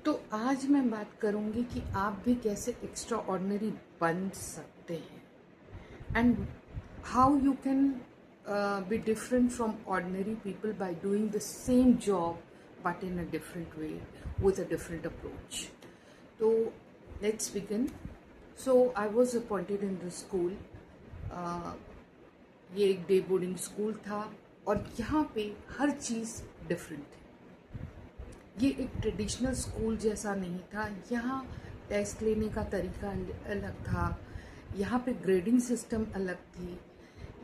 तो आज मैं बात करूंगी कि आप भी कैसे एक्स्ट्रा ऑर्डिनरी बन सकते हैं and how you can be different from ordinary people by doing the same job but in a different way with a different approach. तो let's begin. So I was appointed in the school. ये एक day boarding school था और यहाँ पे हर चीज़ different थी. ये एक ट्रेडिशनल स्कूल जैसा नहीं था. यहाँ टेस्ट लेने का तरीका अलग था. यहाँ पे ग्रेडिंग सिस्टम अलग थी.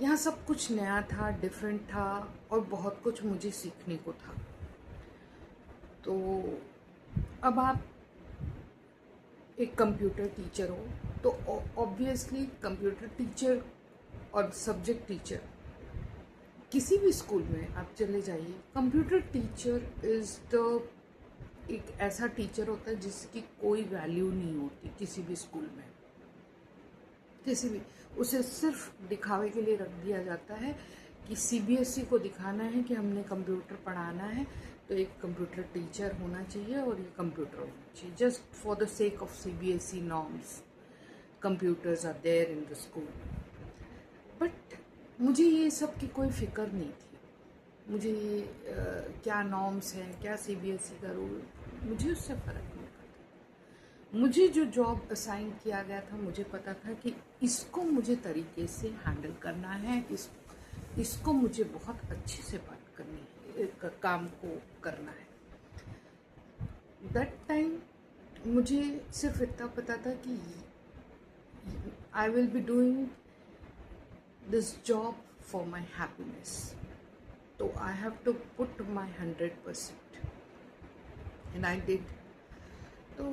यहाँ सब कुछ नया था, डिफरेंट था और बहुत कुछ मुझे सीखने को था. तो अब आप एक कंप्यूटर टीचर हो तो ऑब्वियसली कंप्यूटर टीचर और सब्जेक्ट टीचर किसी भी स्कूल में आप चले जाइए, कंप्यूटर टीचर इज़ द एक ऐसा टीचर होता है जिसकी कोई वैल्यू नहीं होती किसी भी स्कूल में. किसी भी उसे सिर्फ दिखावे के लिए रख दिया जाता है कि सीबीएसई को दिखाना है कि हमने कंप्यूटर पढ़ाना है, तो एक कंप्यूटर टीचर होना चाहिए और ये कंप्यूटर होना चाहिए. Just for the sake of CBSE norms computers are there in the school. But मुझे ये सब की कोई फिक्र नहीं थी. मुझे क्या नॉर्म्स हैं, क्या सीबीएसई का रूल, मुझे उससे फ़र्क नहीं पड़ता. मुझे जो जॉब असाइन किया गया था, मुझे पता था कि इसको मुझे तरीके से हैंडल करना है. इसको मुझे बहुत अच्छे से बात करनी है, काम को करना है. दैट टाइम मुझे सिर्फ इतना पता था कि I will be doing this job for my happiness. तो I have to put my 100% and I did. तो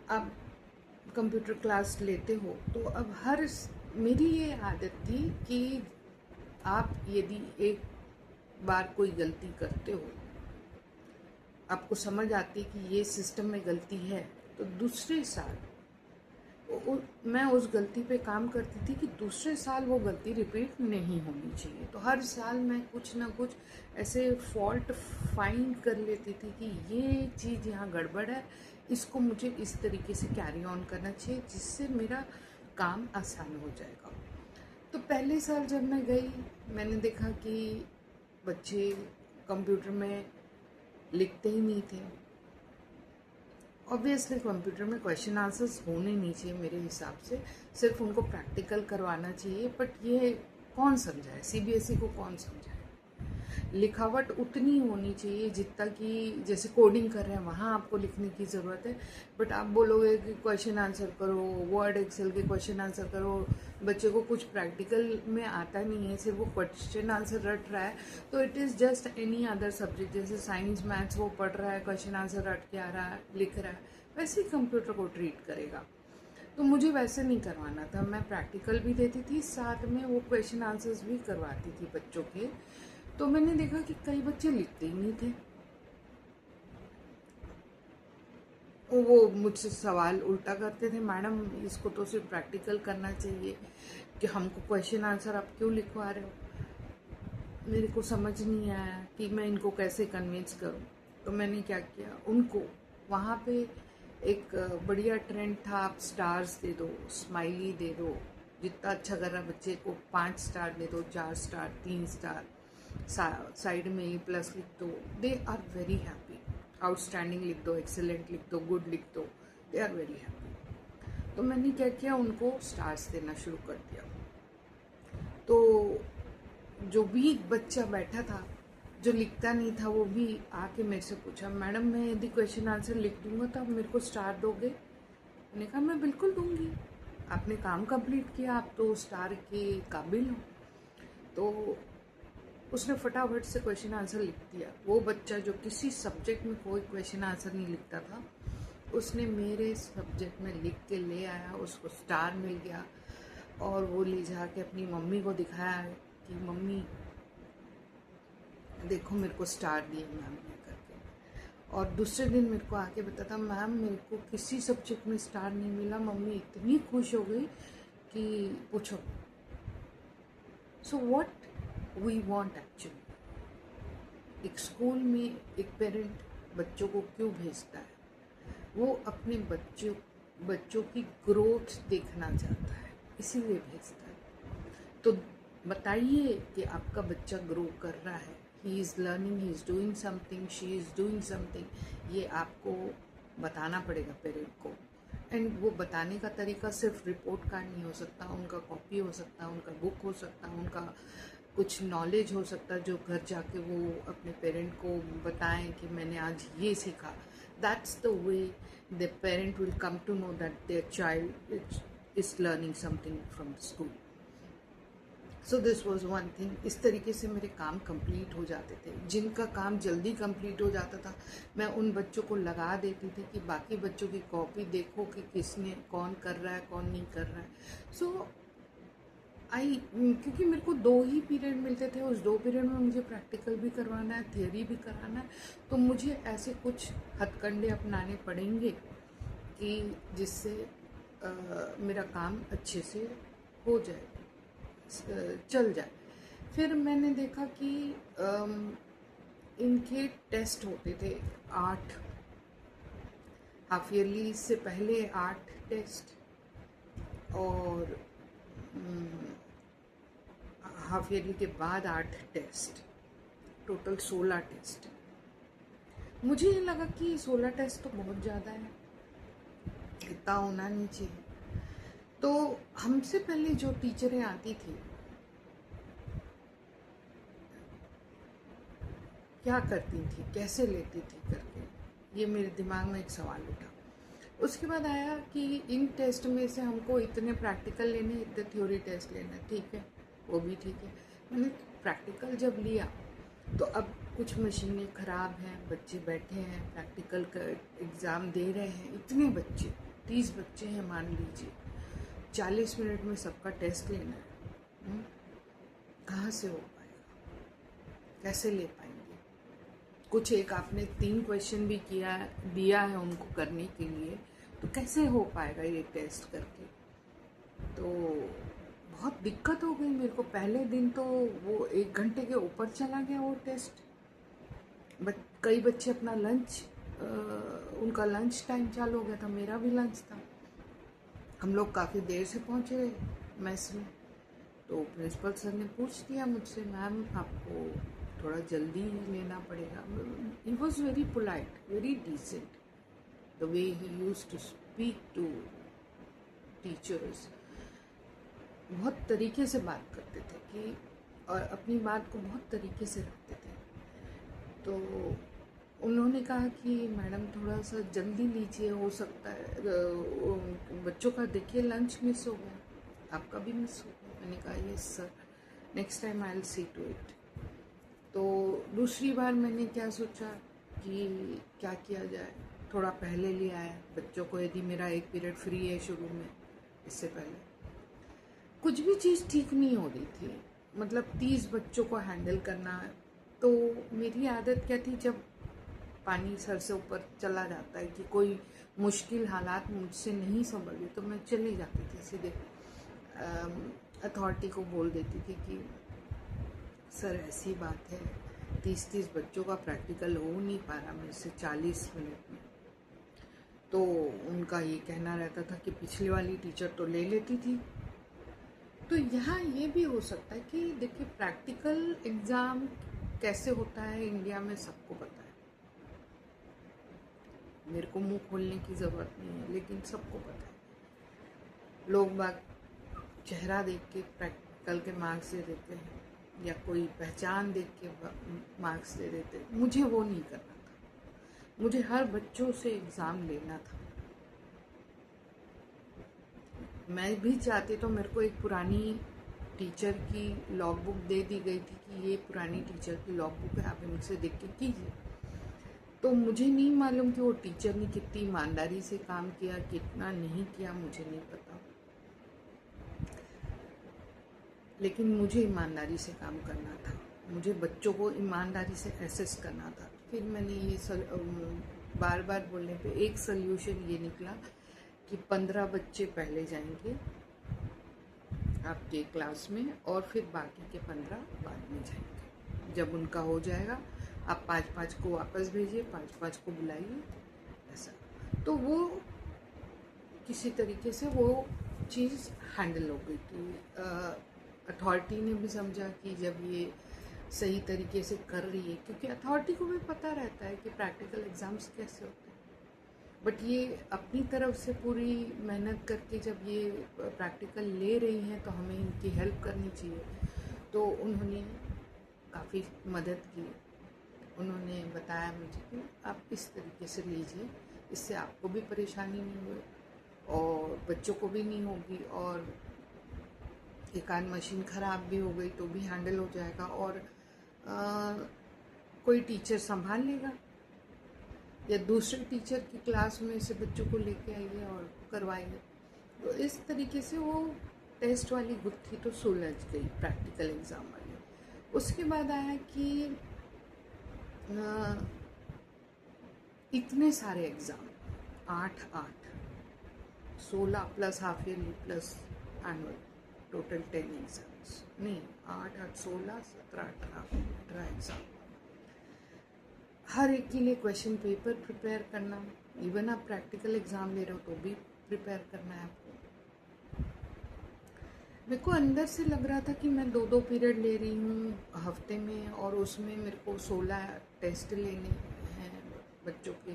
अब कंप्यूटर क्लास लेते हो तो अब मेरी ये आदत थी कि आप यदि एक बार कोई गलती करते हो, आपको समझ आती कि ये सिस्टम में गलती है, तो दूसरे साल मैं उस गलती पे काम करती थी कि दूसरे साल वो गलती रिपीट नहीं होनी चाहिए. तो हर साल मैं कुछ ना कुछ ऐसे फॉल्ट फाइंड कर लेती थी कि ये चीज़ यहाँ गड़बड़ है, इसको मुझे इस तरीके से कैरी ऑन करना चाहिए जिससे मेरा काम आसान हो जाएगा. तो पहले साल जब मैं गई, मैंने देखा कि बच्चे कंप्यूटर में लिखते ही नहीं थे. ऑब्वियसली कंप्यूटर में क्वेश्चन आंसर्स होने नहीं चाहिए मेरे हिसाब से, सिर्फ उनको प्रैक्टिकल करवाना चाहिए. बट ये कौन समझाए, सीबीएसई को कौन समझाए. लिखावट उतनी होनी चाहिए जितना कि जैसे कोडिंग कर रहे हैं वहाँ आपको लिखने की ज़रूरत है. बट आप बोलोगे कि क्वेश्चन आंसर करो, वर्ड एक्सेल के क्वेश्चन आंसर करो, बच्चे को कुछ प्रैक्टिकल में आता नहीं है, सिर्फ वो क्वेश्चन आंसर रट रहा है, तो it is just any other subject. जैसे साइंस मैथ्स वो पढ़ रहा है, क्वेश्चन आंसर रट के आ रहा है, लिख रहा है, वैसे ही कंप्यूटर को ट्रीट करेगा. तो मुझे वैसे नहीं करवाना था. मैं प्रैक्टिकल भी देती थी, साथ में वो क्वेश्चन आंसर्स भी करवाती थी बच्चों के. तो मैंने देखा कि कई बच्चे लिखते ही नहीं थे. वो मुझसे सवाल उल्टा करते थे, मैडम इसको तो सिर्फ प्रैक्टिकल करना चाहिए, कि हमको क्वेश्चन आंसर आप क्यों लिखवा रहे हो. मेरे को समझ नहीं आया कि मैं इनको कैसे कन्विंस करूं. तो मैंने क्या किया, उनको वहाँ पे एक बढ़िया ट्रेंड था, आप स्टार्स दे दो, स्माइली दे दो, जितना अच्छा कर रहा बच्चे को 5 स्टार दे दो, 4 स्टार, 3 स्टार, साइड में ही प्लस लिख दो. They are very happy. Outstanding लिख दो, एक्सेलेंट लिख दो, गुड लिख दो, दे आर वेरी हैप्पी. तो मैंने क्या किया, उनको स्टार्स देना शुरू कर दिया. तो जो भी बच्चा बैठा था जो लिखता नहीं था, वो भी आके मेरे से पूछा, मैडम मैं यदि क्वेश्चन आंसर लिख दूंगा तो आप मेरे को स्टार दोगे. मैंने कहा मैं बिल्कुल दूंगी, आपने काम कंप्लीट किया, आप तो स्टार के काबिल हो. तो उसने फटाफट से क्वेश्चन आंसर लिख दिया. वो बच्चा जो किसी सब्जेक्ट में कोई क्वेश्चन आंसर नहीं लिखता था, उसने मेरे सब्जेक्ट में लिख के ले आया, उसको स्टार मिल गया. और वो ले जाके अपनी मम्मी को दिखाया कि मम्मी देखो मेरे को स्टार दिए मैम ने करके. और दूसरे दिन मेरे को आके बताता, मैम मेरे को किसी सब्जेक्ट में स्टार नहीं मिला. मम्मी इतनी खुश हो गई कि पूछो. So what we want actually, एक स्कूल में एक पेरेंट बच्चों को क्यों भेजता है, वो अपने बच्चों की ग्रोथ देखना चाहता है, इसीलिए भेजता है। तो बताइए कि आपका बच्चा ग्रो कर रहा है, he is learning, he is doing something, she is doing something, ये आपको बताना पड़ेगा पेरेंट को। एंड वो बताने का तरीका सिर्फ रिपोर्ट कार्ड नहीं हो सकता, उनका कॉपी हो सकता है, उनका बुक हो सकता है, उनका कुछ नॉलेज हो सकता है जो घर जाके वो अपने पेरेंट को बताएं कि मैंने आज ये सीखा। That's the way the parent will come to know that their child is learning something from school. So this was one thing. इस तरीके से मेरे काम कंप्लीट हो जाते थे। जिनका काम जल्दी कंप्लीट हो जाता था मैं उन बच्चों को लगा देती थी कि बाकी बच्चों की कॉपी देखो कि किसने कौन कर रहा है कौन नहीं कर रहा है। सो क्योंकि मेरे को 2 ही पीरियड मिलते थे, उस 2 पीरियड में मुझे प्रैक्टिकल भी करवाना है, थियोरी भी कराना है, तो मुझे ऐसे कुछ हथकंडे अपनाने पड़ेंगे कि जिससे मेरा काम अच्छे से हो जाए, चल जाए। फिर मैंने देखा कि इनके टेस्ट होते थे 8, हाफ ईयरली से पहले 8 टेस्ट और हाफ ईयरली के बाद 8 टेस्ट, टोटल 16 टेस्ट। मुझे ये लगा कि 16 टेस्ट तो बहुत ज़्यादा है, इतना होना नहीं चाहिए। तो हमसे पहले जो टीचरें आती थी क्या करती थी, कैसे लेती थी करके, ये मेरे दिमाग में एक सवाल उठा। उसके बाद आया कि इन टेस्ट में से हमको इतने प्रैक्टिकल लेने, इतने थ्योरी टेस्ट लेना, ठीक है, वो भी ठीक है। मैंने प्रैक्टिकल जब लिया तो अब कुछ मशीनें ख़राब हैं, बच्चे बैठे हैं, प्रैक्टिकल का एग्ज़ाम दे रहे हैं, इतने बच्चे 30 बच्चे हैं मान लीजिए, 40 मिनट में सबका टेस्ट लेना है। कहाँ से हो पाएगा, कैसे ले पाएंगे? कुछ एक आपने 3 क्वेश्चन भी दिया है उनको करने के लिए, तो कैसे हो पाएगा ये टेस्ट करके? तो बहुत दिक्कत हो गई मेरे को। पहले दिन तो वो 1 घंटे के ऊपर चला गया वो टेस्ट। कई बच्चे अपना लंच, उनका लंच टाइम चालू हो गया था, मेरा भी लंच था। हम लोग काफ़ी देर से पहुँचे मेस में, तो प्रिंसिपल सर ने पूछ दिया मुझसे, मैम आपको थोड़ा जल्दी लेना पड़ेगा। He was very polite, very decent, the way he used to speak to teachers. बहुत तरीके से बात करते थे कि, और अपनी बात को बहुत तरीके से रखते थे। तो उन्होंने कहा कि मैडम थोड़ा सा जल्दी लीजिए, हो सकता है बच्चों का देखिए लंच मिस हो गया, आपका भी मिस हो गया। मैंने कहा yes sir, next time I will see to it. तो दूसरी बार मैंने क्या सोचा कि क्या किया जाए, थोड़ा पहले ले आया बच्चों को। यदि मेरा 1 पीरियड फ्री है शुरू में, इससे पहले कुछ भी चीज़ ठीक नहीं हो रही थी, मतलब 30 बच्चों को हैंडल करना है। तो मेरी आदत क्या थी, जब पानी सर से ऊपर चला जाता है कि कोई मुश्किल हालात मुझसे नहीं संभल तो मैं चली जाती थी, सीधे अथॉरिटी को बोल देती थी कि सर ऐसी बात है, 30 बच्चों का प्रैक्टिकल हो नहीं पा रहा मेरे से 40 मिनट में। तो उनका ये कहना रहता था कि पिछली वाली टीचर तो ले लेती थी। तो यहाँ ये भी हो सकता है कि देखिए प्रैक्टिकल एग्ज़ाम कैसे होता है इंडिया में सबको पता है, मेरे को मुंह खोलने की ज़रूरत नहीं है, लेकिन सबको पता है। लोग बाग चेहरा देख के प्रैक्टिकल के मार्क्स दे देते हैं, या कोई पहचान देख के मार्क्स दे देते हैं। मुझे वो नहीं करना था, मुझे हर बच्चों से एग्ज़ाम लेना था। मैं भी चाहती तो मेरे को एक पुरानी टीचर की लॉग बुक दे दी गई थी कि ये पुरानी टीचर की लॉग बुक है, आप इनसे देख के कीजिए। तो मुझे नहीं मालूम कि वो टीचर ने कितनी ईमानदारी से काम किया, कितना नहीं किया, मुझे नहीं पता, लेकिन मुझे ईमानदारी से काम करना था, मुझे बच्चों को ईमानदारी से एसेस करना था। फिर मैंने ये बार बार बोलने पे एक सल्यूशन ये निकला कि 15 बच्चे पहले जाएंगे आपके क्लास में और फिर बाकी के 15 बाद में जाएंगे। जब उनका हो जाएगा आप 5-5 को वापस भेजिए, 5-5 को बुलाइए, ऐसा। तो वो किसी तरीके से वो चीज़ हैंडल हो गई थी। अथॉरिटी ने भी समझा कि जब ये सही तरीके से कर रही है, क्योंकि अथॉरिटी को भी पता रहता है कि प्रैक्टिकल एग्ज़ाम्स कैसे होते हैं, बट ये अपनी तरफ से पूरी मेहनत करके जब ये प्रैक्टिकल ले रही हैं तो हमें इनकी हेल्प करनी चाहिए। तो उन्होंने काफ़ी मदद की। उन्होंने बताया मुझे कि आप इस तरीके से लीजिए, इससे आपको भी परेशानी नहीं होगी और बच्चों को भी नहीं होगी, और एक आध मशीन ख़राब भी हो गई तो भी हैंडल हो जाएगा, और कोई टीचर संभाल लेगा या दूसरे टीचर की क्लास में से बच्चों को लेके आइए और करवाइए। तो इस तरीके से वो टेस्ट वाली गुत्थी तो सुलझ गई, प्रैक्टिकल एग्ज़ाम वाली। उसके बाद आया कि इतने सारे exam, 16 plus half yearly plus annual, total 10 exams, नहीं 8, 16, 17, 18 एग्ज़ाम। हर एक के लिए क्वेश्चन पेपर प्रिपेयर करना, इवन आप प्रैक्टिकल एग्ज़ाम ले रहे हो तो भी प्रिपेयर करना है आपको। मेरे को अंदर से लग रहा था कि मैं 2-2 पीरियड ले रही हूँ हफ्ते में, और उसमें मेरे को 16 टेस्ट लेने हैं बच्चों के।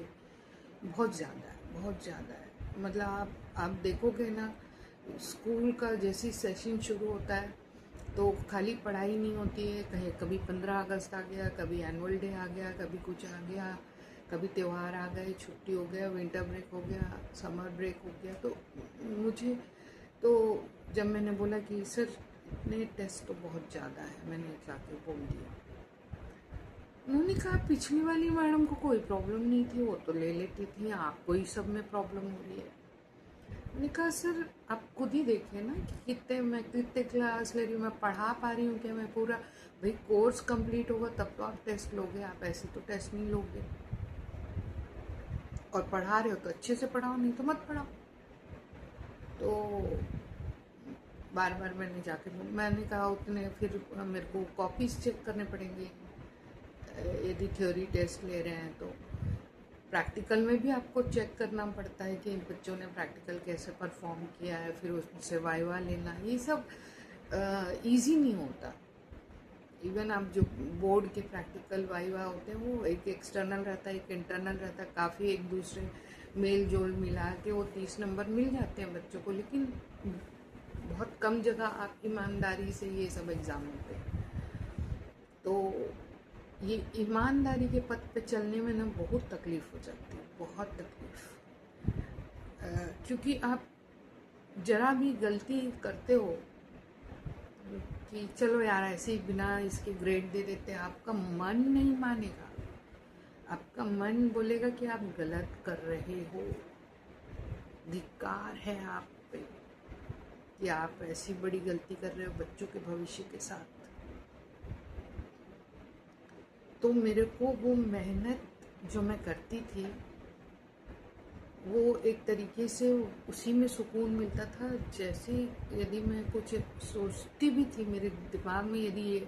बहुत ज़्यादा है, बहुत ज़्यादा है। मतलब आप देखोगे ना, स्कूल का जैसे सेशन शुरू होता है तो खाली पढ़ाई नहीं होती है, कहीं कभी 15 अगस्त आ गया, कभी एनुअल डे आ गया, कभी कुछ आ गया, कभी त्यौहार आ गए, छुट्टी हो गया, विंटर ब्रेक हो गया, समर ब्रेक हो गया। तो मुझे तो जब मैंने बोला कि सर इतने टेस्ट तो बहुत ज़्यादा है, मैंने जाके बोल दिया। उन्होंने कहा पिछली वाली मैडम को कोई प्रॉब्लम नहीं थी, वो तो ले लेती थी, आपको ही सब में प्रॉब्लम हो रही है। मैंने कहा सर आप खुद ही देखिए ना कि कितने क्लास ले रही हूँ, मैं पढ़ा पा रही हूँ क्या? मैं पूरा, भाई कोर्स कंप्लीट होगा तब तो आप टेस्ट लोगे, आप ऐसे तो टेस्ट नहीं लोगे। और पढ़ा रहे हो तो अच्छे से पढ़ाओ, नहीं तो मत पढ़ाओ। तो बार बार मैंने कहा उतने फिर मेरे को कॉपीज चेक करने पड़ेंगे यदि थ्योरी टेस्ट ले रहे हैं। तो प्रैक्टिकल में भी आपको चेक करना पड़ता है कि बच्चों ने प्रैक्टिकल कैसे परफॉर्म किया है, फिर उससे वाइवा लेना, ये सब इजी नहीं होता। इवन आप जो बोर्ड के प्रैक्टिकल वाइवा होते हैं वो एक एक्सटर्नल रहता है, एक इंटरनल रहता है, काफ़ी एक दूसरे मेल जोल मिला के वो 30 नंबर मिल जाते हैं बच्चों को, लेकिन बहुत कम जगह आप ईमानदारी से ये सब एग्ज़ाम होते हैं। तो ये ईमानदारी के पथ पे चलने में ना बहुत तकलीफ़ हो जाती है, बहुत तकलीफ़। क्योंकि आप जरा भी गलती करते हो कि चलो यार ऐसे ही बिना इसके ग्रेड दे देते, आपका मन नहीं मानेगा, आपका मन बोलेगा कि आप गलत कर रहे हो, धिक्कार है आप पे कि आप ऐसी बड़ी गलती कर रहे हो बच्चों के भविष्य के साथ। तो मेरे को वो मेहनत जो मैं करती थी वो एक तरीके से उसी में सुकून मिलता था। जैसे यदि मैं कुछ सोचती भी थी, मेरे दिमाग में यदि ये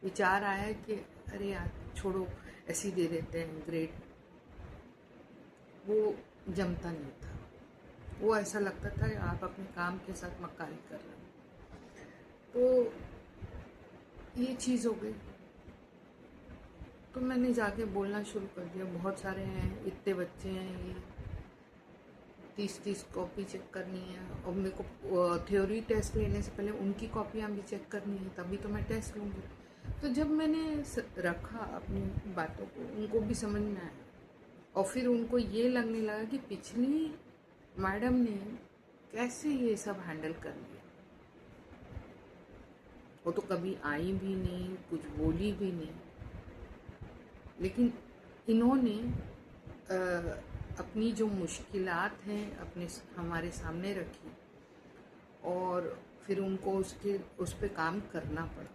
विचार आया कि अरे यार छोड़ो ऐसे ही दे देते हैं ग्रेड, वो जमता नहीं था। वो ऐसा लगता था कि आप अपने काम के साथ मक्कारी कर रहे हो। तो ये चीज़ हो गई। तो मैंने जाके बोलना शुरू कर दिया, बहुत सारे हैं, इतने बच्चे हैं, ये 30 कॉपी चेक करनी है, और मेरे को थ्योरी टेस्ट लेने से पहले उनकी कॉपियाँ भी चेक करनी है, तभी तो मैं टेस्ट लूँगी। तो जब मैंने रखा अपनी बातों को, उनको भी समझ में आया, और फिर उनको ये लगने लगा कि पिछली मैडम ने कैसे ये सब हैंडल कर लिया। वो तो कभी आई भी नहीं, कुछ बोली भी नहीं, लेकिन इन्होंने अपनी जो मुश्किलात हैं हमारे सामने रखी, और फिर उनको उस पे काम करना पड़ा।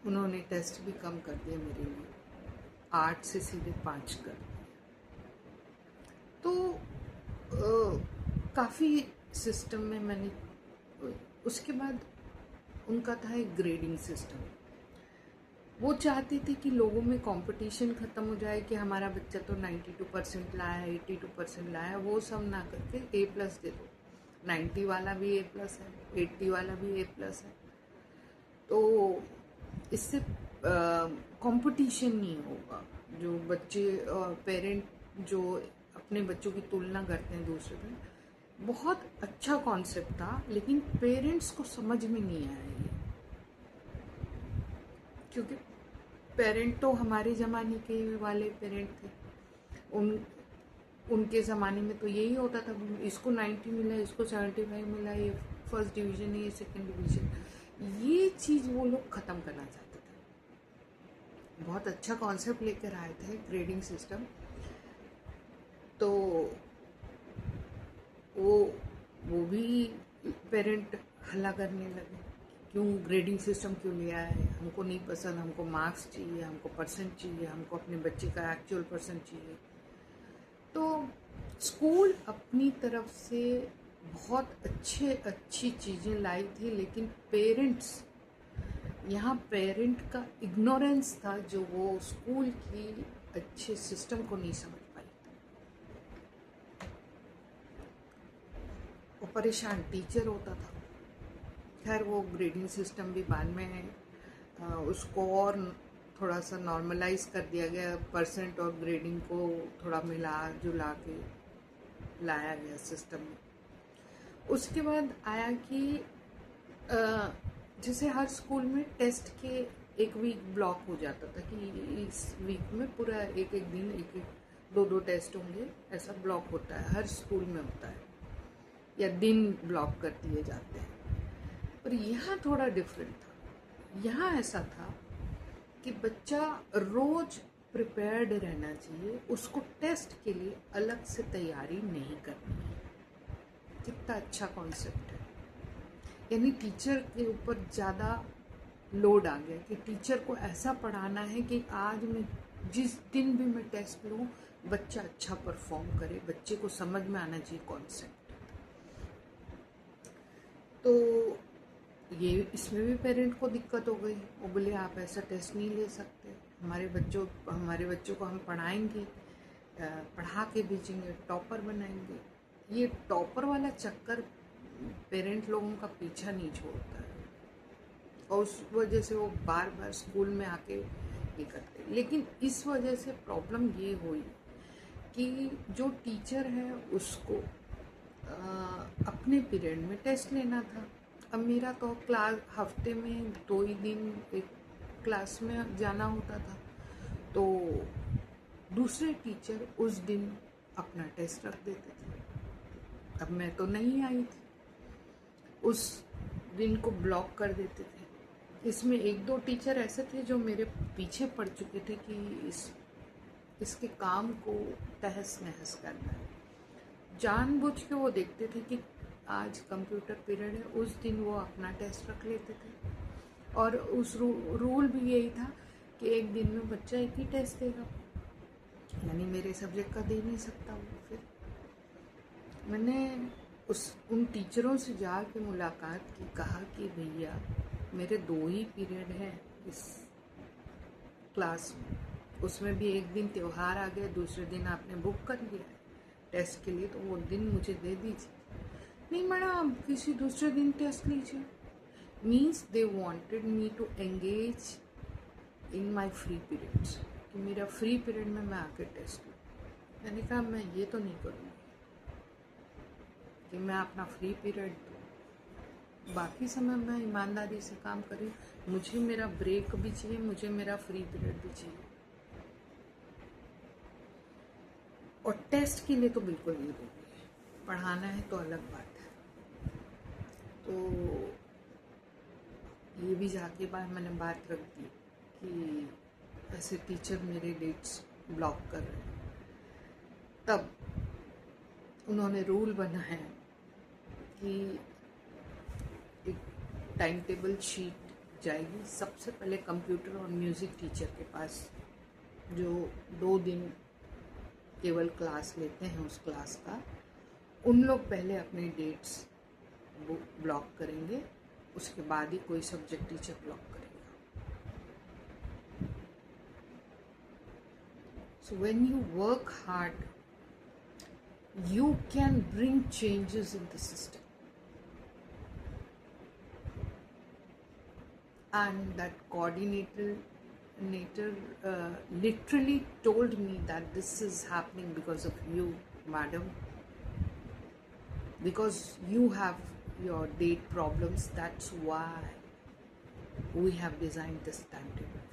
उन्होंने टेस्ट भी कम कर दिया मेरे लिए, 8 से सीधे 5 कर दिया। तो काफ़ी सिस्टम में मैंने, उसके बाद उनका था एक ग्रेडिंग सिस्टम। वो चाहते थे कि लोगों में कंपटीशन ख़त्म हो जाए कि हमारा बच्चा तो 92% लाया है, 82% लाया है, वो सब ना करके A+ दे दो। 90 वाला भी A+ है, 80 वाला भी A+ है। तो इससे कंपटीशन नहीं होगा। जो बच्चे पेरेंट जो अपने बच्चों की तुलना करते हैं दूसरे में, बहुत अच्छा कॉन्सेप्ट था, लेकिन पेरेंट्स को समझ में नहीं आया ये, क्योंकि पेरेंट तो हमारे ज़माने के वाले पेरेंट थे। उन उनके ज़माने में तो यही होता था, इसको 90 मिला, इसको 75 मिला, ये फर्स्ट डिवीज़न है, ये सेकंड डिवीज़न। ये चीज़ वो लोग ख़त्म करना चाहते थे। बहुत अच्छा कॉन्सेप्ट लेकर आए थे ग्रेडिंग सिस्टम। तो वो भी पेरेंट हल्ला करने लगे, क्यों ग्रेडिंग सिस्टम क्यों लिया है, हमको नहीं पसंद, हमको मार्क्स चाहिए, हमको परसेंट चाहिए, हमको अपने बच्चे का एक्चुअल परसेंट चाहिए। तो स्कूल अपनी तरफ से बहुत अच्छी चीज़ें लाई थी, लेकिन पेरेंट का इग्नोरेंस था, जो वो स्कूल की अच्छे सिस्टम को नहीं समझ पाई। वो परेशान टीचर होता था। खैर वो ग्रेडिंग सिस्टम भी बाद में उसको और थोड़ा सा नॉर्मलाइज कर दिया गया, परसेंट और ग्रेडिंग को थोड़ा मिला जुला के लाया गया सिस्टम में। उसके बाद आया कि जैसे हर स्कूल में टेस्ट के एक वीक ब्लॉक हो जाता था कि इस वीक में पूरा एक दिन एक दो टेस्ट होंगे, ऐसा ब्लॉक होता है, हर स्कूल में होता है, या दिन ब्लॉक कर दिए जाते हैं। पर यहाँ थोड़ा डिफरेंट था। यहाँ ऐसा था कि बच्चा रोज प्रिपेयर्ड रहना चाहिए, उसको टेस्ट के लिए अलग से तैयारी नहीं करनी है। कितना अच्छा कॉन्सेप्ट है। यानी टीचर के ऊपर ज़्यादा लोड आ गया कि टीचर को ऐसा पढ़ाना है कि आज मैं जिस दिन भी मैं टेस्ट लूँ, बच्चा अच्छा परफॉर्म करे, बच्चे को समझ में आना चाहिए कॉन्सेप्ट। तो ये इसमें भी पेरेंट को दिक्कत हो गई। वो बोले आप ऐसा टेस्ट नहीं ले सकते, हमारे बच्चों को हम पढ़ाएंगे, पढ़ा के भेजेंगे, टॉपर बनाएंगे। ये टॉपर वाला चक्कर पेरेंट लोगों का पीछा नहीं छोड़ता है, और उस वजह से वो बार बार स्कूल में आके ये करते। लेकिन इस वजह से प्रॉब्लम ये हुई कि जो टीचर है उसको अपने पीरियड में टेस्ट लेना था। अब मेरा तो क्लास हफ्ते में 2 ही दिन एक क्लास में जाना होता था, तो दूसरे टीचर उस दिन अपना टेस्ट रख देते थे। अब मैं तो नहीं आई थी, उस दिन को ब्लॉक कर देते थे। इसमें 1-2 टीचर ऐसे थे जो मेरे पीछे पड़ चुके थे कि इसके काम को तहस नहस करना है। जानबूझ के वो देखते थे कि आज कंप्यूटर पीरियड है, उस दिन वो अपना टेस्ट रख लेते थे। और उस रूल भी यही था कि एक दिन में बच्चा एक ही टेस्ट देगा, यानी मेरे सब्जेक्ट का दे नहीं सकता वो। फिर मैंने उन टीचरों से जाके मुलाकात की, कहा कि भैया मेरे 2 ही पीरियड हैं इस क्लास में, उसमें भी एक दिन त्यौहार आ गया, दूसरे दिन आपने बुक कर लिया है टेस्ट के लिए, तो वो दिन मुझे दे दीजिए। नहीं मैडम, किसी दूसरे दिन टेस्ट लीजिए। Means they wanted me to engage in my free periods, कि मेरा फ्री पीरियड में मैं आके टेस्ट लूँ। मैंने कहा मैं ये तो नहीं करूँगी कि मैं अपना फ्री पीरियड दूँ, बाकी समय मैं ईमानदारी से काम करूँ। मुझे मेरा ब्रेक भी चाहिए, मुझे मेरा फ्री पीरियड भी चाहिए, और टेस्ट के लिए तो बिल्कुल नहीं दूँगी। पढ़ाना है तो अलग बात है। तो ये भी जाके मैंने बात रख दी कि ऐसे टीचर मेरे डेट्स ब्लॉक कर रहे हैं। तब उन्होंने रूल बनाया कि एक टाइम टेबल शीट जाएगी सबसे पहले कंप्यूटर और म्यूज़िक टीचर के पास, जो 2 दिन केवल क्लास लेते हैं उस क्लास का। उन लोग पहले अपने डेट्स ब्लॉक करेंगे, उसके बाद ही कोई सब्जेक्ट टीचर ब्लॉक करेगा। So when you work hard, you can bring changes in the system. And that coordinator literally told me that this is happening because of you, madam. Because you have your date problems, that's why we have designed this timetable.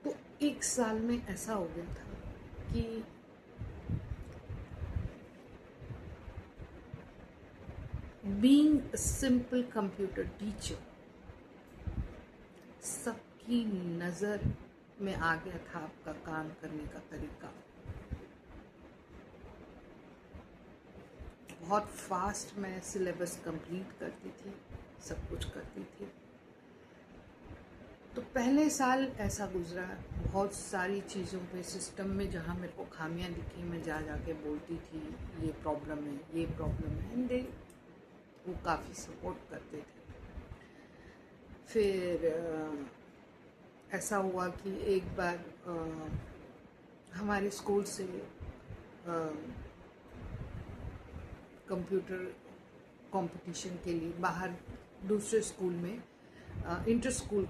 तो एक साल में ऐसा हो गया था कि being a simple computer teacher, सबकी नज़र में आ गया था आपका काम करने का तरीका। बहुत फास्ट मैं सिलेबस कंप्लीट करती थी, सब कुछ करती थी। तो पहले साल ऐसा गुजरा, बहुत सारी चीज़ों पे सिस्टम में जहाँ मेरे को खामियां दिखी, मैं जा के बोलती थी ये प्रॉब्लम है, ये प्रॉब्लम है, एंड वो काफ़ी सपोर्ट करते थे। फिर ऐसा हुआ कि एक बार हमारे स्कूल से कंप्यूटर कंपटीशन के लिए बाहर दूसरे स्कूल में inter school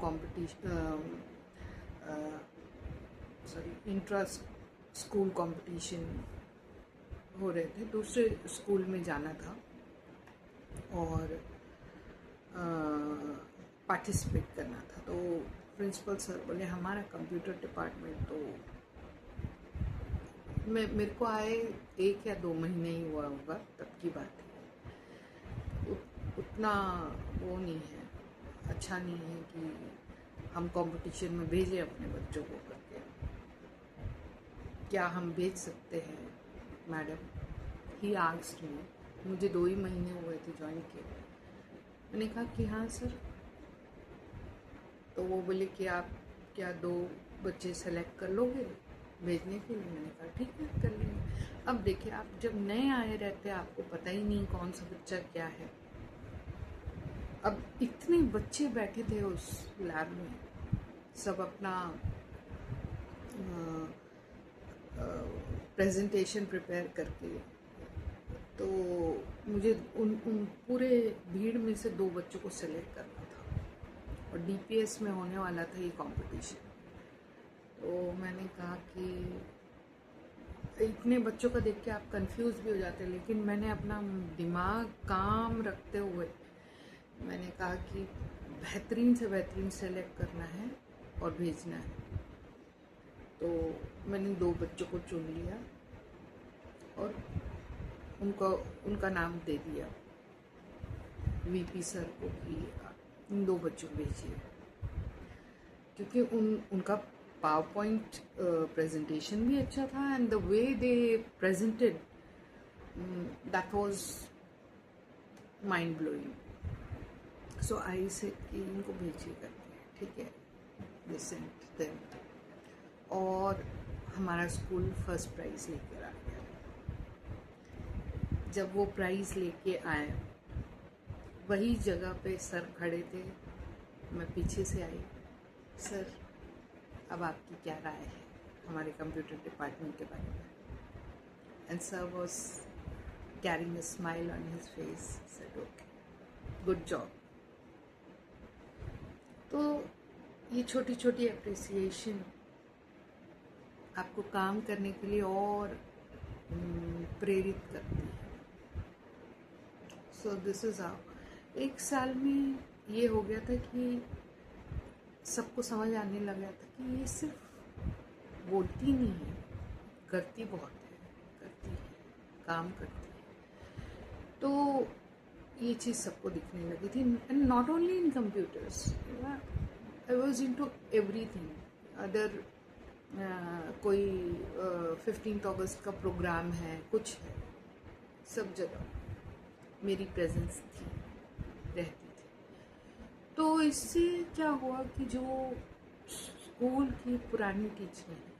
intra school competition हो रहे थे, दूसरे स्कूल में जाना था और पार्टिसिपेट करना था। तो प्रिंसिपल सर बोले हमारा कंप्यूटर डिपार्टमेंट, तो मेरे को आए 1 या 2 महीने ही हुआ होगा, तब की बात है। उतना वो नहीं है, अच्छा नहीं है कि हम कंपटीशन में भेजें अपने बच्चों को करके। क्या हम भेज सकते हैं मैडम? He asked me. मुझे 2 ही महीने हुए थे ज्वाइन किए। मैंने कहा कि हाँ सर। तो वो बोले कि आप क्या 2 बच्चे सेलेक्ट कर लोगे भेजने के लिए? मैंने कहा ठीक है, कर लेंगे। अब देखिए, आप जब नए आए रहते हैं, आपको पता ही नहीं कौन सा बच्चा क्या है। अब इतने बच्चे बैठे थे उस लैब में, सब अपना प्रेजेंटेशन प्रिपेयर करके। तो मुझे उन पूरे भीड़ में से 2 बच्चों को सेलेक्ट करना था और डीपीएस में होने वाला था ये कंपटीशन। तो मैंने कहा कि इतने बच्चों का देख के आप कंफ्यूज भी हो जाते हैं, लेकिन मैंने अपना दिमाग काम रखते हुए मैंने कहा कि बेहतरीन से बेहतरीन सेलेक्ट करना है और भेजना है। तो मैंने 2 बच्चों को चुन लिया और उनका नाम दे दिया वीपी सर को कि इन 2 बच्चों को भेजिए, क्योंकि उनका पावर पॉइंट प्रेजेंटेशन भी अच्छा था and the way they presented that was mind blowing. So I say कि इनको भेजिए करके, ठीक है। दे सेंट देम और हमारा स्कूल फर्स्ट प्राइज़ लेकर आ गया। जब वो प्राइज़ लेके आए, वही जगह पे सर खड़े थे, मैं पीछे से आई। सर, अब आपकी क्या राय है हमारे कंप्यूटर डिपार्टमेंट के बारे में? And sir was carrying a smile on his face, said okay, good job. तो ये छोटी छोटी अप्रिसिएशन आपको काम करने के लिए और प्रेरित करती है। सो दिस इज हाउ 1 साल में ये हो गया था कि सबको समझ आने लगा था कि ये सिर्फ बोलती नहीं है, करती बहुत है, करती है, काम करती है। तो ये चीज़ सबको दिखने लगी थी। And not only in computers, I was into everything. Other कोई 15 अगस्त का प्रोग्राम है, कुछ है, सब जगह मेरी प्रेजेंस थी, रहती थी। तो इससे क्या हुआ कि जो स्कूल की पुरानी टीचर हैं,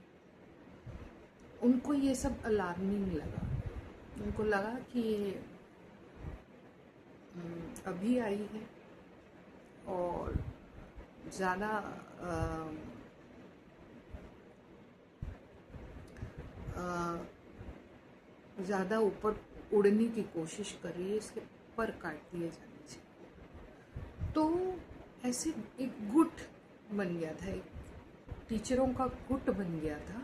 उनको ये सब अलार्मिंग लगा। उनको लगा कि ये अभी आई है और ज़्यादा ज़्यादा ऊपर उड़ने की कोशिश कर रही है, इसके पर काट दिए जाने चाहिए। तो ऐसे एक गुट बन गया था, एक टीचरों का गुट बन गया था,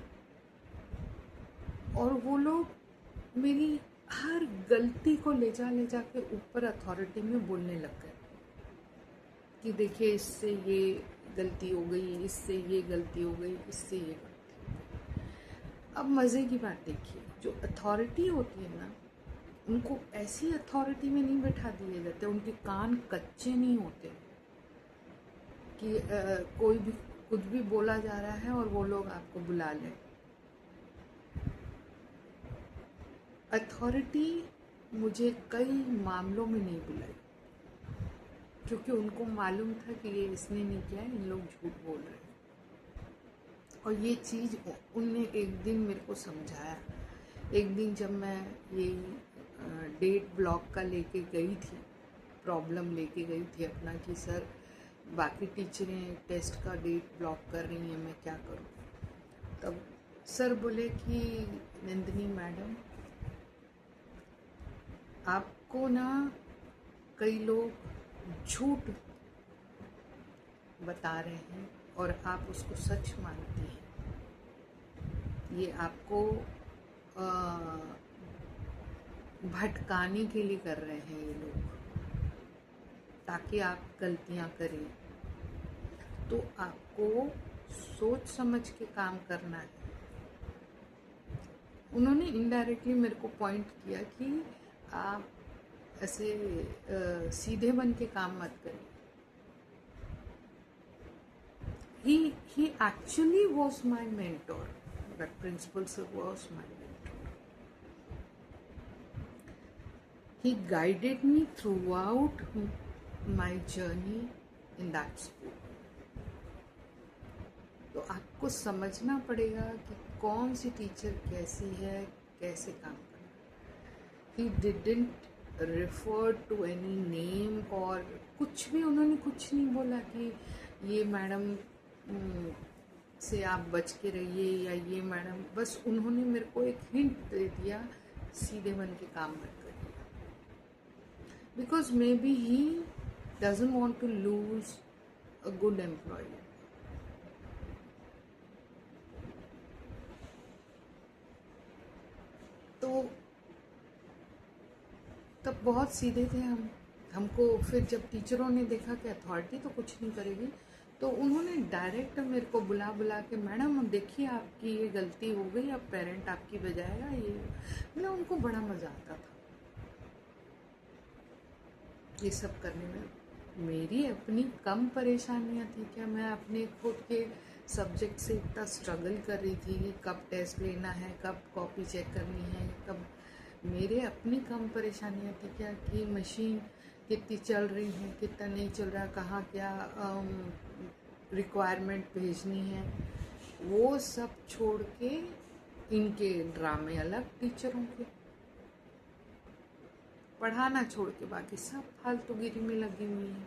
और वो लोग मेरी हर गलती को ले जा के ऊपर अथॉरिटी में बोलने लग गए कि देखिए इससे ये गलती हो गई, इससे ये गलती हो गई, इससे ये गलती। अब मज़े की बात देखिए, जो अथॉरिटी होती है ना, उनको ऐसी अथॉरिटी में नहीं बैठा दिए जाते, उनके कान कच्चे नहीं होते कि कोई भी कुछ भी बोला जा रहा है और वो लोग आपको बुला लें। अथॉरिटी मुझे कई मामलों में नहीं बुलाई, क्योंकि उनको मालूम था कि ये इसने नहीं किया, इन लोग झूठ बोल रहे हैं। और ये चीज़ उनने एक दिन मेरे को समझाया। एक दिन जब मैं ये डेट ब्लॉक का लेके गई थी, प्रॉब्लम लेके गई थी अपना कि सर बाकी टीचरें टेस्ट का डेट ब्लॉक कर रही हैं, मैं क्या करूं, तब सर बोले कि नंदिनी मैडम, आपको ना कई लोग झूठ बता रहे हैं और आप उसको सच मानती हैं। ये आपको भटकाने के लिए कर रहे हैं ये लोग, ताकि आप गलतियां करें। तो आपको सोच समझ के काम करना है। उन्होंने इनडायरेक्टली मेरे को पॉइंट किया कि आप ऐसे सीधे बन के काम मत करिए। He actually was my mentor. That principal sir was my mentor. He guided me throughout my journey in that school. तो आपको समझना पड़ेगा कि कौन सी टीचर कैसी है, कैसे काम करना। He didn't refer to any name और कुछ भी, उन्होंने कुछ नहीं बोला कि ये मैडम से आप बच के रहिए या ये मैडम, बस उन्होंने मेरे को एक हिंट दे दिया, सीधे बन के काम मत करिए, because maybe he doesn't want to lose a good employ. तो तब बहुत सीधे थे हमको फिर जब टीचरों ने देखा कि अथॉरिटी तो कुछ नहीं करेगी, तो उन्होंने डायरेक्ट मेरे को बुला के, मैडम देखिए आपकी ये गलती हो गई, अब पेरेंट आपकी बजाएगा, ये मतलब उनको बड़ा मज़ा आता था ये सब करने में। मेरी अपनी कम परेशानियां थी क्या? मैं अपने खुद के सब्जेक्ट से इतना स्ट्रगल कर रही थी कि कब टेस्ट लेना है, कब कॉपी चेक करनी है, कब। मेरे अपनी कम परेशानियां थी क्या कि मशीन कितनी चल रही है, कितना नहीं चल रहा, कहाँ क्या रिक्वायरमेंट भेजनी है, वो सब छोड़ के इनके ड्रामे अलग, टीचरों के पढ़ाना छोड़ के बाकी सब फालतूगिरी में लगी हुई है।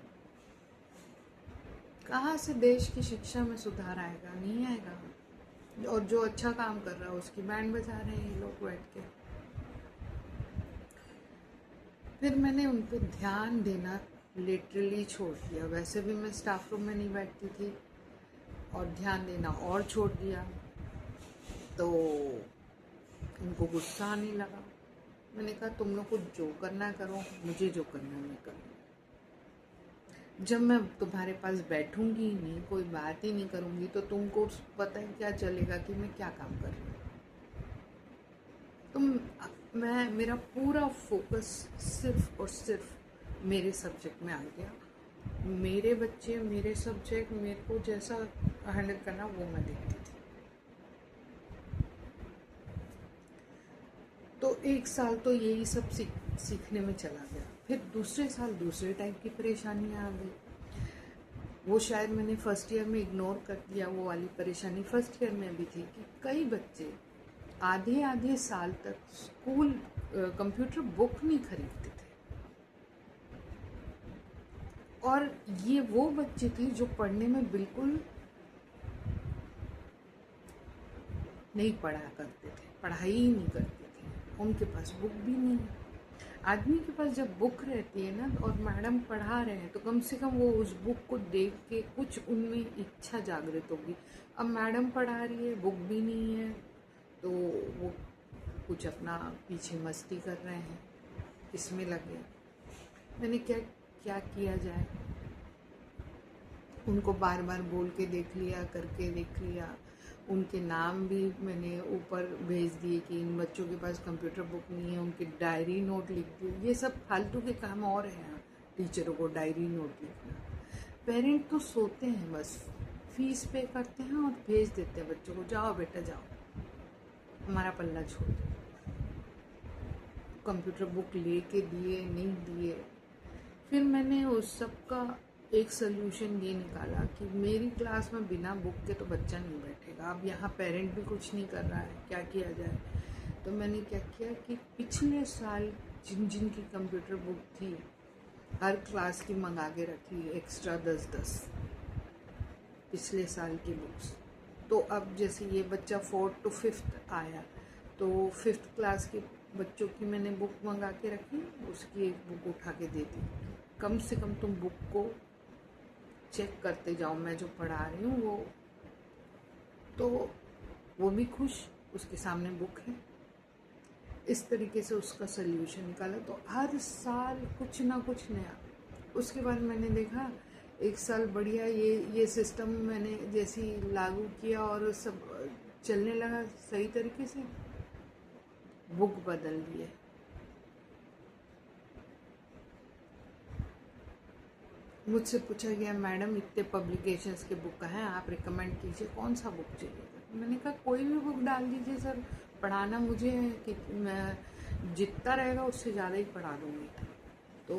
कहाँ से देश की शिक्षा में सुधार आएगा? नहीं आएगा। और जो अच्छा काम कर रहा है उसकी बैंड बजा रहे हैं ये लोग बैठ के। फिर मैंने उन पर ध्यान देना लिटरली छोड़ दिया। वैसे भी मैं स्टाफ रूम में नहीं बैठती थी और ध्यान देना और छोड़ दिया, तो उनको गुस्सा आने लगा। मैंने कहा तुम लोग को जो करना करो, मुझे जो करना मैं करूँ। जब मैं तुम्हारे पास बैठूंगी ही नहीं, कोई बात ही नहीं करूँगी, तो तुमको पता ही क्या चलेगा कि मैं क्या काम कर रही हूँ। मेरा पूरा फोकस सिर्फ और सिर्फ मेरे सब्जेक्ट में आ गया। मेरे बच्चे, मेरे सब्जेक्ट, मेरे को जैसा हैंडल करना वो मैं देखती थी। तो एक साल तो यही सब सीखने में चला गया। फिर दूसरे साल दूसरे टाइप की परेशानियाँ आ गई। वो शायद मैंने फर्स्ट ईयर में इग्नोर कर दिया, वो वाली परेशानी फर्स्ट ईयर में भी थी कि कई बच्चे आधे साल तक स्कूल कंप्यूटर बुक नहीं खरीदते थे। और ये वो बच्चे थे जो पढ़ने में बिल्कुल नहीं पढ़ा करते थे, पढ़ाई ही नहीं करते थे, उनके पास बुक भी नहीं है। आदमी के पास जब बुक रहती है ना और मैडम पढ़ा रहे हैं तो कम से कम वो उस बुक को देख के कुछ उनमें इच्छा जागृत होगी। अब मैडम पढ़ा रही है, बुक भी नहीं है, तो वो कुछ अपना पीछे मस्ती कर रहे हैं, इसमें लगे। मैंने क्या क्या किया जाए, उनको बार बार बोल के देख लिया, करके देख लिया, उनके नाम भी मैंने ऊपर भेज दिए कि इन बच्चों के पास कंप्यूटर बुक नहीं है, उनके डायरी नोट लिख दिए। ये सब फालतू के काम और हैं टीचरों को डायरी नोट लिखना। पेरेंट तो सोते हैं, बस फीस पे करते हैं और भेज देते हैं बच्चों को, जाओ बेटा जाओ, हमारा पल्ला छोड़ दो। कंप्यूटर बुक लेके दिए नहीं दिए। फिर मैंने उस सब का एक सोल्यूशन ये निकाला कि मेरी क्लास में बिना बुक के तो बच्चा नहीं बैठेगा। अब यहाँ पेरेंट भी कुछ नहीं कर रहा है, क्या किया जाए। तो मैंने क्या किया कि पिछले साल जिन जिन की कंप्यूटर बुक थी हर क्लास की मंगा के रखी, एक्स्ट्रा 10-10 पिछले साल की बुक्स। तो अब जैसे ये बच्चा 4th to 5th आया तो 5th क्लास के बच्चों की मैंने बुक मंगा के रखी, उसकी एक बुक उठा के दे दी। कम से कम तुम बुक को चेक करते जाओ, मैं जो पढ़ा रही हूँ वो, तो वो भी खुश, उसके सामने बुक है। इस तरीके से उसका सल्यूशन निकाला। तो हर साल कुछ ना कुछ नया। उसके बाद मैंने देखा एक साल बढ़िया ये सिस्टम मैंने जैसे लागू किया और सब चलने लगा सही तरीके से, बुक बदल दिए। मुझसे पूछा गया मैडम इतने पब्लिकेशंस के बुक हैं, आप रिकमेंड कीजिए कौन सा बुक चाहिए। मैंने कहा कोई भी बुक डाल दीजिए सर, पढ़ाना मुझे है कि मैं जितना रहेगा उससे ज़्यादा ही पढ़ा दूँगी, तो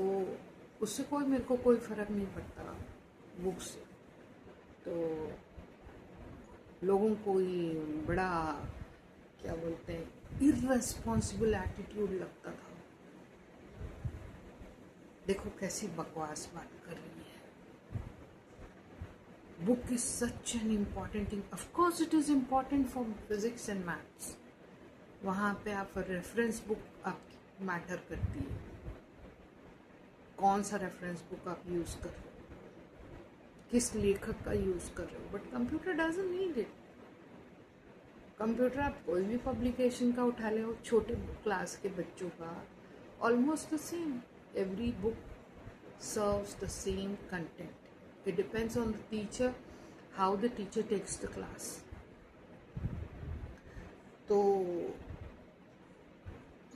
उससे कोई मेरे को कोई फ़र्क नहीं पड़ता बुक से। तो लोगों को ये बड़ा क्या बोलते हैं इर्रेस्पॉन्सिबल एटीट्यूड लगता था। देखो कैसी बकवास बात कर रही है। Book is such an important thing, of course it is important for physics and maths. वहाँ पे आप रेफरेंस बुक आपकी मैटर करती है, कौन सा रेफरेंस बुक आप यूज़ कर रहे हो, किस लेखक का यूज़ कर रहे हो। But computer doesn't need it. Computer आप कोई भी पब्लिकेशन का उठा ले, छोटे क्लास के बच्चों का, almost the same. Every book serves the same content. It depends on the teacher, how the teacher takes the class. तो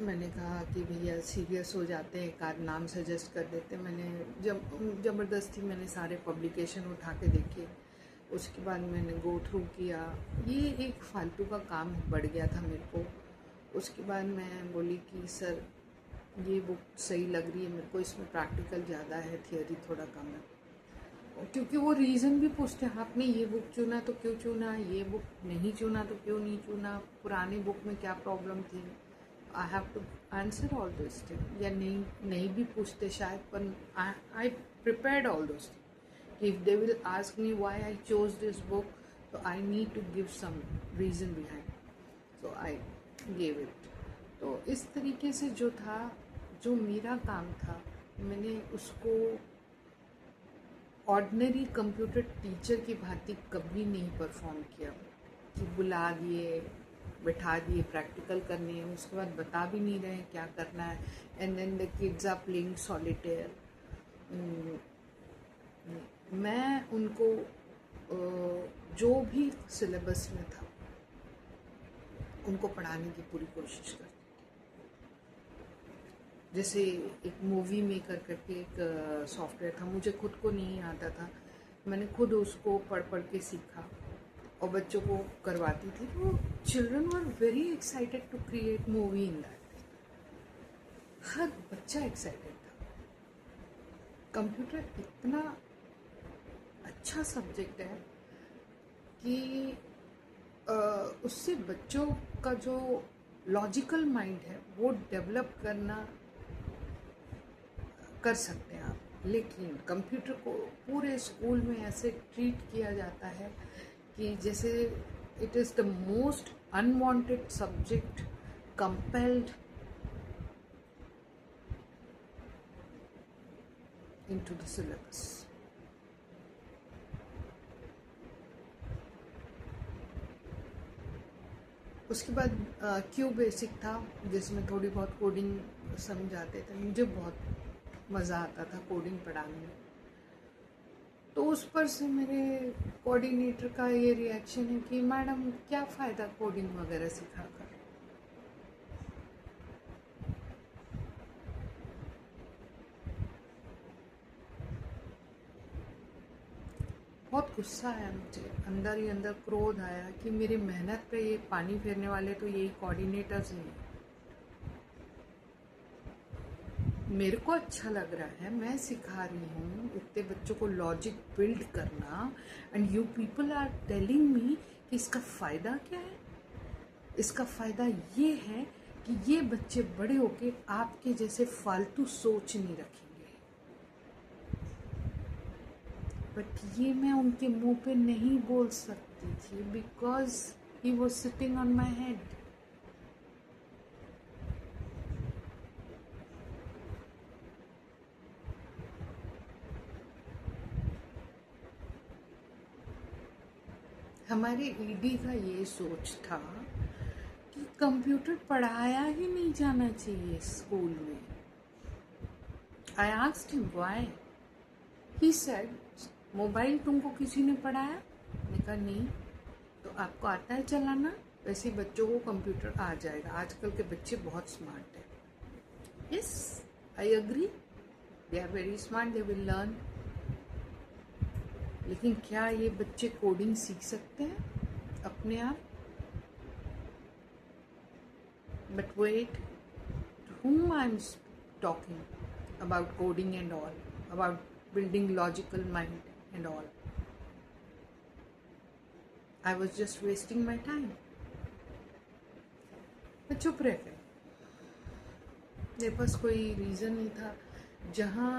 मैंने कहा कि भैया सीरियस हो जाते हैं, एक आध नाम सजेस्ट कर देते। मैंने ज़बरदस्ती मैंने सारे पब्लिकेशन उठा के देखे, उसके बाद मैंने गो थ्रू किया। ये एक फालतू का काम बढ़ गया था मेरे को। उसके बाद मैं बोली कि सर ये बुक सही लग रही है मेरे को, इसमें प्रैक्टिकल ज़्यादा है, थियोरी थोड़ा कम है। क्योंकि वो रीज़न भी पूछते हैं, आपने ये बुक चुना तो क्यों चुना, ये बुक नहीं चुना तो क्यों नहीं चुना, पुरानी बुक में क्या प्रॉब्लम थी। I have to answer all those thing. या नहीं भी पूछते शायद, पर I prepared all those thing. If they will ask me why I chose this book, तो I need to give some reason behind, so I gave it. तो इस तरीके से जो था, जो मेरा काम था, मैंने उसको ऑर्डिनरी कंप्यूटर टीचर की भांति कभी नहीं परफॉर्म किया कि बुला दिए, बैठा दिए, प्रैक्टिकल करने, उसके बाद बता भी नहीं रहे क्या करना है, and then the kids are playing solitaire. मैं उनको जो भी सिलेबस में था उनको पढ़ाने की पूरी कोशिश करती। जैसे एक मूवी मेकर करके एक सॉफ्टवेयर था, मुझे खुद को नहीं आता था, मैंने खुद उसको पढ़ पढ़ के सीखा और बच्चों को करवाती थी। तो children were very excited to create movie in that. हर बच्चा एक्साइटेड था। कंप्यूटर इतना अच्छा सब्जेक्ट है कि उससे बच्चों का जो लॉजिकल माइंड है वो डेवलप कर सकते हैं आप। लेकिन कंप्यूटर को पूरे स्कूल में ऐसे ट्रीट किया जाता है कि जैसे it is the most unwanted subject compelled into the syllabus. उसके बाद क्यू बेसिक था जिसमें थोड़ी बहुत कोडिंग समझ आते थे। मुझे बहुत मज़ा आता था कोडिंग पढ़ाने में। तो उस पर से मेरे कोऑर्डिनेटर का ये रिएक्शन है कि मैडम क्या फ़ायदा कोडिंग वगैरह सिखाकर। बहुत गुस्सा आया मुझे, अंदर ही अंदर क्रोध आया कि मेरी मेहनत पे ये पानी फेरने वाले तो यही कोऑर्डिनेटर्स ही हैं। मेरे को अच्छा लग रहा है, मैं सिखा रही हूँ इतने बच्चों को लॉजिक बिल्ड करना, and you people are telling me कि इसका फ़ायदा क्या है। इसका फ़ायदा ये है कि ये बच्चे बड़े होके आपके जैसे फालतू सोच नहीं रखेंगे। बट ये मैं उनके मुंह पे नहीं बोल सकती थी because he was sitting on my head. हमारे ईडी का ये सोच था कि कंप्यूटर पढ़ाया ही नहीं जाना चाहिए स्कूल में। I asked him why. He said mobile तुमको किसी ने पढ़ाया? मैंने कहा नहीं। तो आपको आता है चलाना? वैसे बच्चों को कंप्यूटर आ जाएगा, आजकल के बच्चे बहुत स्मार्ट हैं। Yes, I agree, they are very smart, they will learn. लेकिन क्या ये बच्चे कोडिंग सीख सकते हैं अपने आप? But wait, whom I'm talking about coding and all, about building logical mind and all. I was just wasting my time. मैं चुप रह गई। मेरे पास कोई रीज़न नहीं था। जहाँ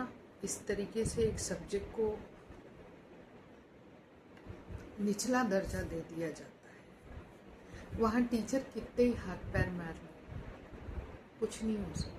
इस तरीके से एक सब्जेक्ट को निचला दर्जा दे दिया जाता है, वहाँ टीचर कितने ही हाथ पैर मार ले, कुछ नहीं हो सकता।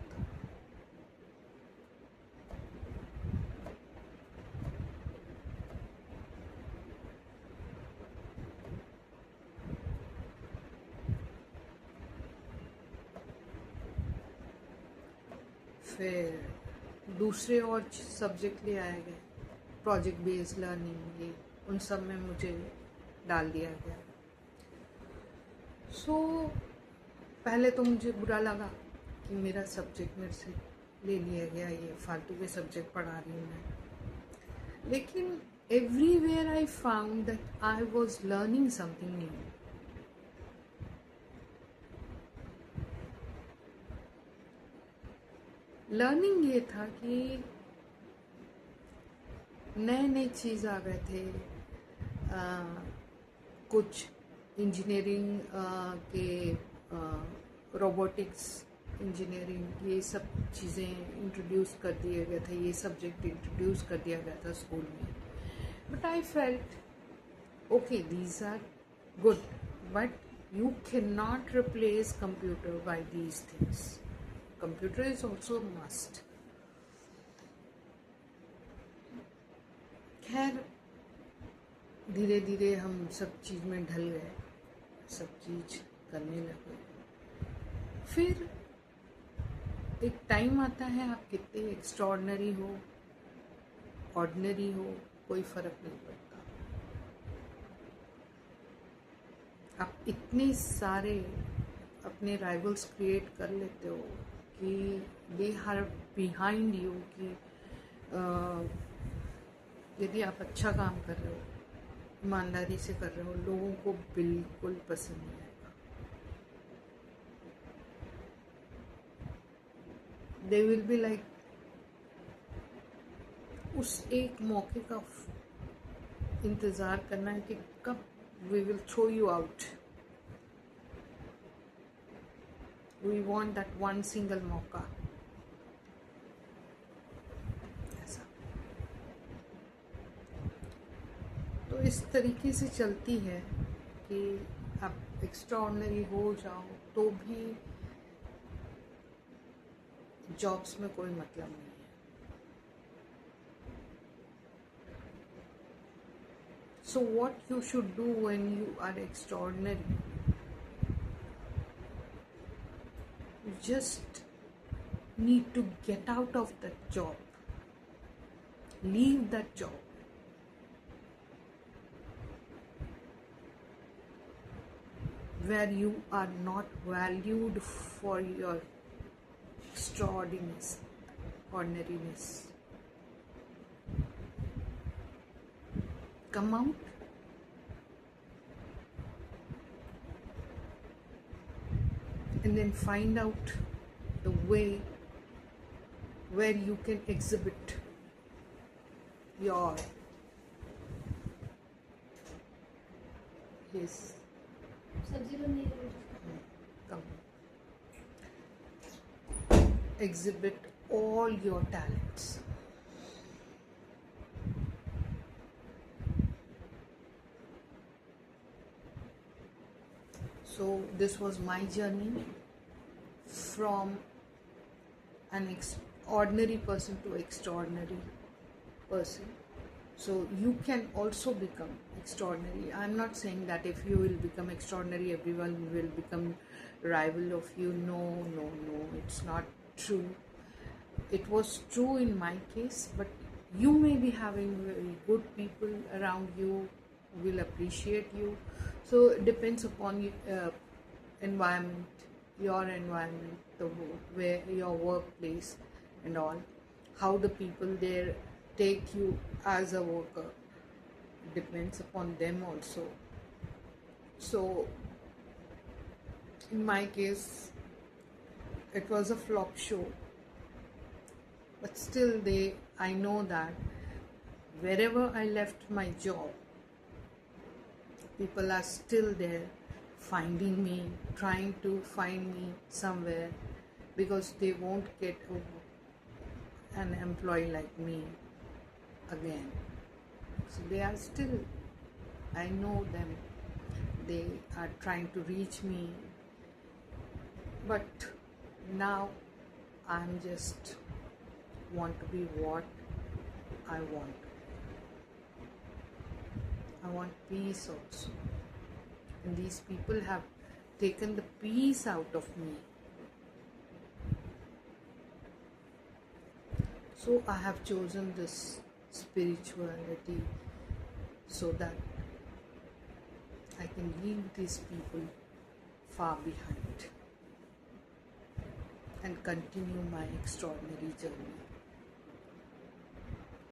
फिर दूसरे और सब्जेक्ट ले आए गए, प्रोजेक्ट बेस्ड लर्निंग, ये उन सब में मुझे डाल दिया गया। सो पहले तो मुझे बुरा लगा कि मेरा सब्जेक्ट मेरे से ले लिया गया, ये फालतू के सब्जेक्ट पढ़ा रही हूँ मैं। लेकिन everywhere I found that I was learning something new. Learning ये था कि नए नए चीज़ आ गए थे। कुछ इंजीनियरिंग के रोबोटिक्स इंजीनियरिंग, ये सब चीज़ें इंट्रोड्यूस कर दिए गए थे, ये सब्जेक्ट इंट्रोड्यूस कर दिया गया था स्कूल में। But I felt okay, these are good, but you cannot replace computer by these things. Computer is also a must. खैर धीरे धीरे हम सब चीज़ में ढल गए, सब चीज़ करने लगे। फिर एक टाइम आता है, आप कितने एक्स्ट्रॉर्डनरी हो, ऑर्डिनरी हो, कोई फ़र्क नहीं पड़ता। आप इतने सारे अपने राइवल्स क्रिएट कर लेते हो कि दे आर बिहाइंड यू, कि यदि आप अच्छा काम कर रहे हो, ईमानदारी से कर रहे हो, लोगों को बिल्कुल पसंद नहीं आएगा। दे विल बी लाइक, उस एक मौके का इंतज़ार करना है कि कब we will throw you out. We want that one single मौका। ऐसा तो इस तरीके से चलती है कि आप एक्स्ट्राऑर्डिनरी हो जाओ तो भी जॉब्स में कोई मतलब नहीं है. So what you should do when you are extraordinary, you just need to get out of that job, leave that job, where you are not valued for your extraordinariness, ordinariness. Come out and then find out the way where you can exhibit your yes come exhibit all your talents. So this was my journey from an ordinary person to extraordinary person. So you can also become extraordinary. I'm not saying that if you will become extraordinary, everyone will become rival of you. No, no, no, it's not true. It was true in my case, but you may be having very good people around you who will appreciate you. So it depends upon environment, your environment, where your workplace and all, how the people there take you as a worker, depends upon them also. So in my case, it was a flop show, but still I know that wherever I left my job, people are still there finding me, trying to find me somewhere, because they won't get an employee like me again. So they are still, I know them, they are trying to reach me, but now I'm just want to be what I want. I want peace also. And these people have taken the peace out of me. So I have chosen this spirituality so that I can leave these people far behind and continue my extraordinary journey.